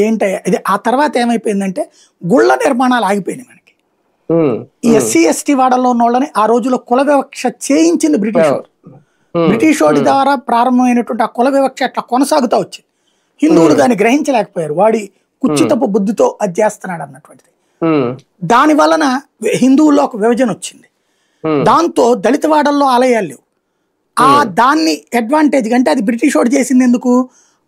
ఏంటయ్యా ఇది. ఆ తర్వాత ఏమైపోయిందంటే గుళ్ళ నిర్మాణాలు ఆగిపోయినాయి మనకి. ఈ ఎస్సీ ఎస్టీ వాడల్లో ఉన్న వాళ్ళని ఆ రోజుల్లో కుల వివక్ష చేయించింది బ్రిటిష్ వాడు. బ్రిటిష్ వాడి ద్వారా ప్రారంభమైనటువంటి ఆ కుల వివక్ష అట్లా కొనసాగుతూ వచ్చింది. హిందువులు దాన్ని గ్రహించలేకపోయారు, వాడి కుచ్చితపు బుద్ధితో అది చేస్తున్నాడు అన్నటువంటిది. దాని వలన హిందువుల్లో ఒక విభజన వచ్చింది. దాంతో దళిత వాడల్లో ఆలయాలు లేవు. ఆ దాన్ని అడ్వాంటేజ్ అంటే అది బ్రిటిష్ వాడు చేసింది ఎందుకు,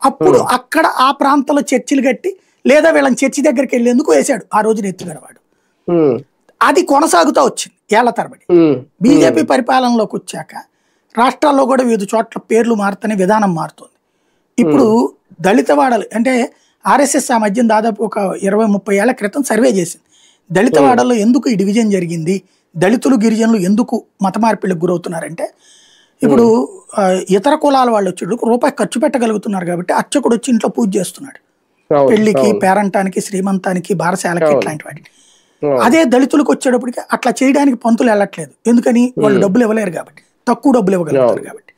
అప్పుడు అక్కడ ఆ ప్రాంతంలో చర్చిలు కట్టి లేదా వీళ్ళని చర్చి దగ్గరికి వెళ్ళేందుకు వేశాడు ఆ రోజున ఎత్తుగడవాడు. అది కొనసాగుతూ వచ్చింది ఏళ్ల తరబడి. బీజేపీ పరిపాలనలోకి వచ్చాక రాష్ట్రాల్లో కూడా వివిధ చోట్ల పేర్లు మారుతూనే విధానం మారుతుంది. ఇప్పుడు దళిత వాడలు అంటే ఆర్ఎస్ఎస్ ఆ మధ్య దాదాపు ఒక 20-30 ఏళ్ల క్రితం సర్వే చేసింది. దళిత వాడల్లో ఎందుకు ఈ డివిజన్ జరిగింది, దళితులు గిరిజనులు ఎందుకు మత మార్పిడికి గురవుతున్నారంటే, ఇప్పుడు ఇతర కులాల వాళ్ళు వచ్చేటప్పుడు రూపాయి ఖర్చు పెట్టగలుగుతున్నారు కాబట్టి అర్చకుడు వచ్చి ఇంట్లో పూజ చేస్తున్నాడు, పెళ్లికి, పేరంటానికి, శ్రీమంతానికి, బారశాలకి, ఇట్లాంటి వాటికి. అదే దళితులకు వచ్చేటప్పటికి అట్లా చేయడానికి పంతులు వెళ్ళట్లేదు. ఎందుకని, వాళ్ళు డబ్బులు ఇవ్వలేరు కాబట్టి, తక్కువ డబ్బులు ఇవ్వగలుగుతారు కాబట్టి.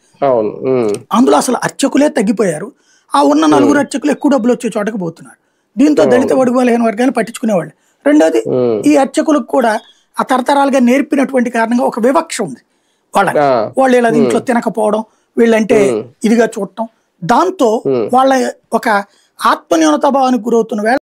అందులో అసలు అర్చకులే తగ్గిపోయారు. ఆ ఉన్న 4 అర్చకులు ఎక్కువ డబ్బులు వచ్చే చోటకి పోతున్నారు. దీంతో దళిత బడుగు బలహీన వర్గాలు పట్టించుకునేవాళ్ళు. రెండోది, ఈ అర్చకులకు కూడా ఆ తరతరాలుగా నేర్పినటువంటి కారణంగా ఒక వివక్ష ఉంది వాళ్ళకి. వాళ్ళు ఇలా ఇంట్లో తినకపోవడం, వీళ్ళంటే ఇదిగా చూడటం, దాంతో వాళ్ళ ఒక ఆత్మన్యూనతా భావానికి గురవుతున్న వేళ